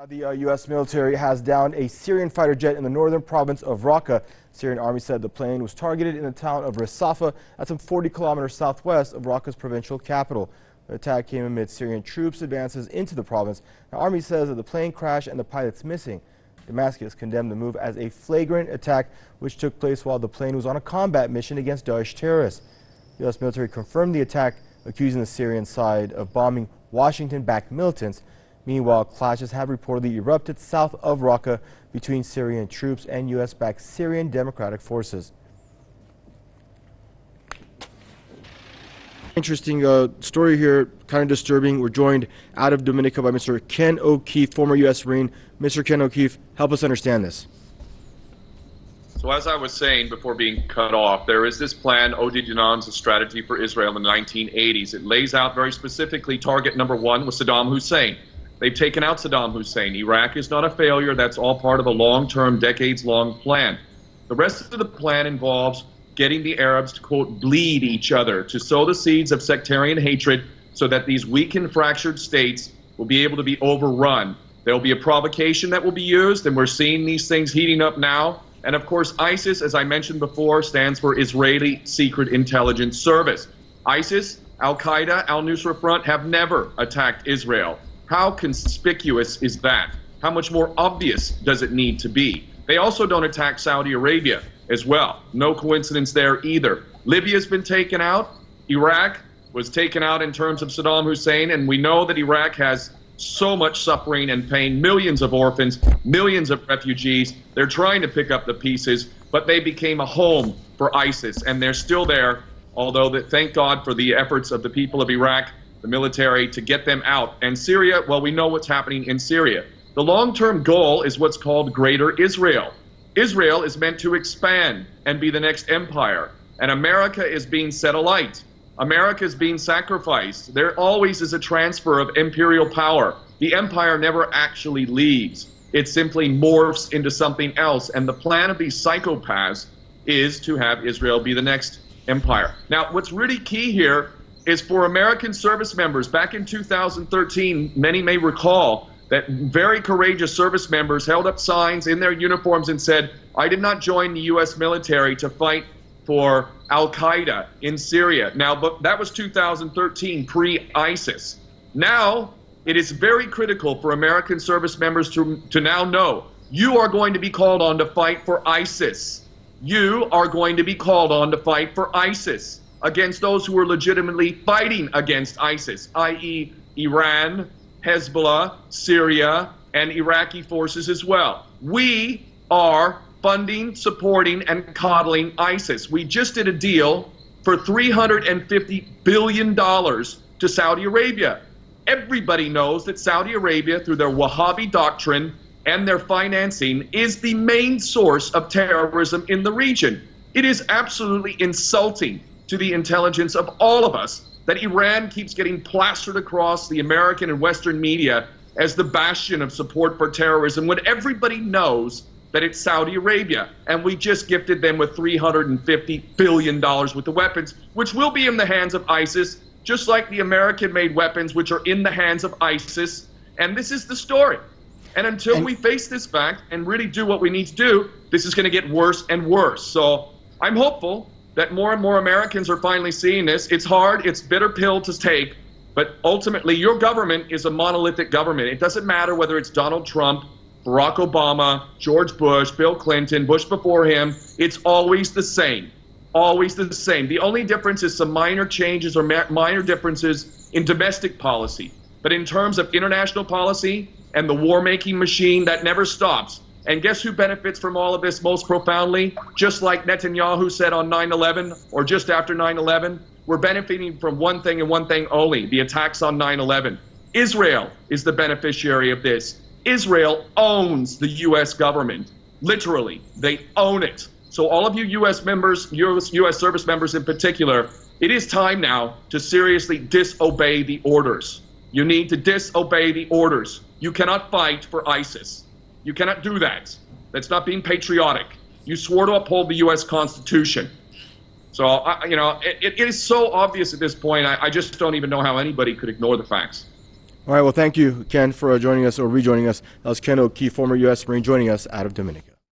The U.S. military has downed a Syrian fighter jet in the northern province of Raqqa. Syrian army said the plane was targeted in the town of Risafa, at some 40 kilometers southwest of Raqqa's provincial capital. The attack came amid Syrian troops' advances into the province. The army says that the plane crashed and the pilot's missing. Damascus condemned the move as a flagrant attack which took place while the plane was on a combat mission against Daesh terrorists. The U.S. military confirmed the attack, accusing the Syrian side of bombing Washington-backed militants. Meanwhile, clashes have reportedly erupted south of Raqqa between Syrian troops and U.S.-backed Syrian Democratic Forces. Interesting story here, kind of disturbing. We're joined out of Dominica by Mr. Ken O'Keefe, former U.S. Marine. Mr. Ken O'Keefe, help us understand this. So as I was saying before being cut off, there is this plan, Odi Dinan's strategy for Israel in the 1980s. It lays out very specifically target number one was Saddam Hussein. They've taken out Saddam Hussein. Iraq is not a failure. That's all part of a long-term, decades-long plan. The rest of the plan involves getting the Arabs to, quote, bleed each other, to sow the seeds of sectarian hatred so that these weak and fractured states will be able to be overrun. There will be a provocation that will be used, and we're seeing these things heating up now. And of course, ISIS, as I mentioned before, stands for Israeli Secret Intelligence Service. ISIS, Al-Qaeda, Al-Nusra Front have never attacked Israel. How conspicuous is that? How much more obvious does it need to be? They also don't attack Saudi Arabia as well. No coincidence there either. Libya's been taken out. Iraq was taken out in terms of Saddam Hussein, and we know that Iraq has so much suffering and pain, millions of orphans, millions of refugees. They're trying to pick up the pieces, but they became a home for ISIS, and they're still there, although thank God for the efforts of the people of Iraq, the military, to get them out. And Syria, well, we know what's happening in Syria. The long-term goal is what's called Greater Israel. Israel is meant to expand and be the next empire, and America is being set alight. America is being sacrificed. There always is a transfer of imperial power. The empire never actually leaves. It simply morphs into something else, and the plan of these psychopaths is to have Israel be the next empire. Now, what's really key here is for American service members. Back in 2013, many may recall that very courageous service members held up signs in their uniforms and said, "I did not join the U.S. military to fight for Al-Qaeda in Syria." Now, but that was 2013, pre-ISIS. Now, it is very critical for American service members to now know you are going to be called on to fight for ISIS. You are going to be called on to fight for ISIS against those who are legitimately fighting against ISIS, i.e. Iran, Hezbollah, Syria, and Iraqi forces as well. We are funding, supporting, and coddling ISIS. We just did a deal for $350 billion to Saudi Arabia. Everybody knows that Saudi Arabia, through their Wahhabi doctrine and their financing, is the main source of terrorism in the region. It is absolutely insulting to the intelligence of all of us that Iran keeps getting plastered across the American and Western media as the bastion of support for terrorism when everybody knows that it's Saudi Arabia. And we just gifted them with $350 billion worth of weapons, which will be in the hands of ISIS, just like the American-made weapons, which are in the hands of ISIS. And this is the story. And until we face this fact and really do what we need to do, this is going to get worse and worse. So I'm hopeful that more and more Americans are finally seeing this. It's hard, it's a bitter pill to take, but ultimately your government is a monolithic government. It doesn't matter whether it's Donald Trump, Barack Obama, George Bush, Bill Clinton, Bush before him. It's always the same. Always the same. The only difference is some minor changes or minor differences in domestic policy. But in terms of international policy and the war-making machine, that never stops. And guess who benefits from all of this most profoundly? Just like Netanyahu said on 9/11 or just after 9/11, we're benefiting from one thing and one thing only, the attacks on 9/11. Israel is the beneficiary of this. Israel owns the U.S. government. Literally, they own it. So all of you U.S. members, U.S. service members in particular, it is time now to seriously disobey the orders. You need to disobey the orders. You cannot fight for ISIS. You cannot do that. That's not being patriotic. You swore to uphold the U.S. Constitution. So, it is so obvious at this point, I just don't even know how anybody could ignore the facts. All right, well, thank you, Ken, for joining us or rejoining us. That was Ken O'Keefe, former U.S. Marine, joining us out of Dominica.